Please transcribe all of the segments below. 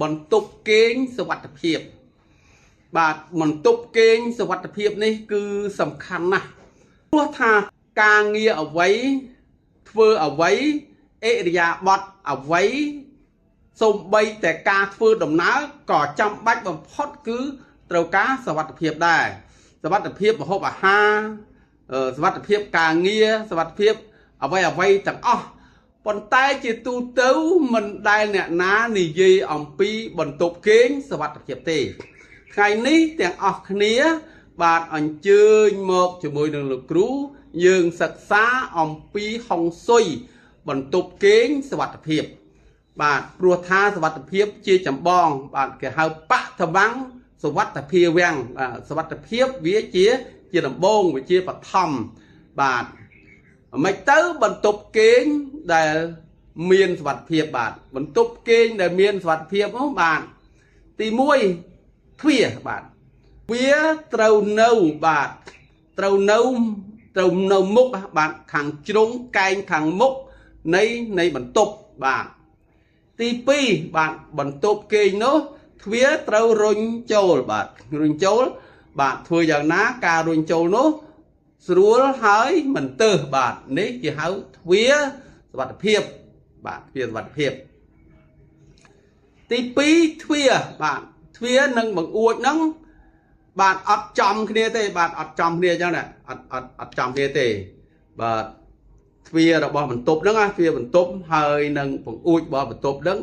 បន្ទប់គេងសុវត្ថិភាពបាទបន្ទប់គេងសុវត្ថិភាពនេះគឺសំខាន់ណាស់ព្រោះថាការងារអ្វីធ្វើអ្វីអិរិយាបថអ្វីសូម្បីតែការធ្វើដំណើរក៏ចាំបាច់បំផុតគឺត្រូវការសុវត្ថិភាពដែរសុវត្ថិភាពម្ហូបអាហារសុវត្ថិភាពការងារសុវត្ថិភាពអ្វីទាំងអស់ប៉ុន្តែជាទូទៅមិនដែលអ្នកណានិយាយអំពីបន្ទប់គេងសុវត្ថិភាពទេថ្ងៃនេះទាំងអស់គ្នាបាទអញ្ជើញមកជាមួយនឹងលោកគ្រូយើងសិក្សាអំពីហុងស៊ុយបន្ទប់គេងសុវត្ថិភាពបាទព្រោះថាសុវត្ថិភាពជាចម្បងបាទគេហៅបឋមង្គសុវត្ថិភាពវាំងសុវត្ថិភាពវាជាដំបូងវាជាបឋមបាទមិនទៅបន្ទប់គេងដែលមានសុវត្ថិភាពបាទបន្ទប់គេងដែលមានសុវត្ថិភាពនោះបាទទី1ទ្វារបាទវាត្រូវនៅបាទត្រូវនៅមុខបាទខាងជ្រុងកែងខាងមុខនៃបន្ទប់បាទទី2បាទបន្ទប់គេងនោះទ្វារត្រូវរុញចូលបាទរុញចូលបាទធ្វើយ៉ាងណាការរុញចូលនោះស្រួលហើយមិនទើសបាទនេះគេហៅទ្វារសុវត្ថិភាពបាទទ្វារសុវត្ថិភាពទី2ទ្វារបាទទ្វារនិងបង្អួចហ្នឹងបាទអត់ចំគ្នាទេបាទអត់ចំគ្នាអញ្ចឹងណាអត់ចំគ្នាទេបាទទ្វាររបស់បន្ទប់ហ្នឹងទ្វារបន្ទប់ហើយនឹងបង្អួចរបស់បន្ទប់ហ្នឹង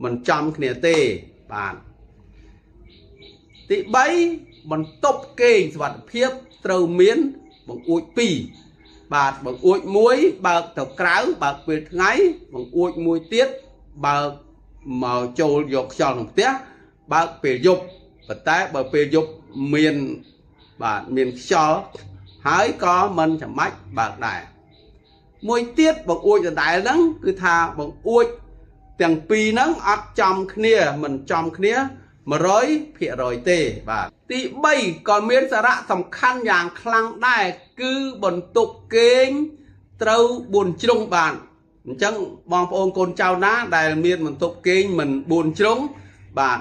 មិនចំគ្នាទេបាទទី3បន្ទប់គេងសុវត្ថិភាពត្រូវមានបង្អួច2បាទបង្អួច1បើកទៅក្រៅបើកពេលថ្ងៃបង្អួច1ទៀតបើកមកចូលយកខ្យល់ក្នុងផ្ទះបើកពេលយប់ប៉ុន្តែបើពេលយប់មានបាទមានខ្យល់ហើយក៏មិនចាំបាច់បើកដែរមួយទៀតបង្អួចដដែលហ្នឹងគឺថាបង្អួចទាំងពីរហ្នឹងអត់ចំគ្នាមិនចំគ្នា100%ទេបាទទី3ក៏មានសារៈសំខាន់យ៉ាងខ្លាំងដែរគឺបន្ទប់គេងត្រូវ4ជ្រុងបាទអញ្ចឹងបងប្អូនកូនចៅណាដែលមានបន្ទប់គេងមិន4ជ្រុងបាទ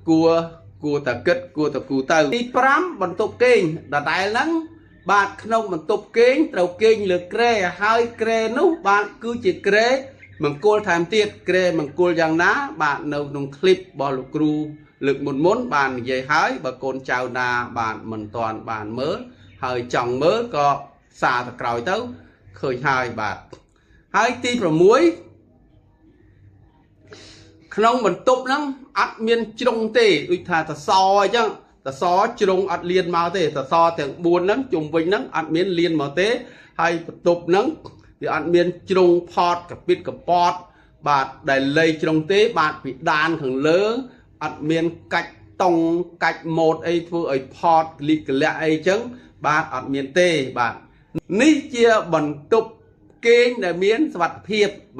គួរតែគិតគួរតែគូទៅទី5បន្ទប់គេងដដែលហ្នឹងបាទក្នុងបន្ទប់គេងត្រូវគេងលើគ្រែហើយគ្រែនោះបាទគឺជាគ្រែមង្គលថែមទៀតគ្រែមង្គលយ៉ាងណាបាទនៅក្នុងคลิปរបស់លោកគ្រូលើកមុនបាននិយាយហើយបើកូនចៅណាបាទមិនទាន់បានមើលហើយចង់មើលក៏សារទៅក្រោយទៅឃើញហើយបាទហើយទី6ក្នុងបន្ទប់ហ្នឹងអត់មានជ្រុងទេដូចថាសសអញ្ចឹងសសជ្រុងអត់លៀនមកទេសសទាំង4ហ្នឹងជុំវិញហ្នឹងអត់មានលៀនមកទេហើយបន្ទប់ហ្នឹងវាអត់មានជ្រុងផតកពិតកពតបាទដែលលៃជ្រុងទេបាទពីដានខាងលើអត់មានកាច់តុងកាច់ម៉ូតអីធ្វើឲ្យផតលិកលាក់អីចឹងបាទអត់មានទេបាទនេះជាបន្ទប់គេងដែលមានសុវត្ថិភាពបាទ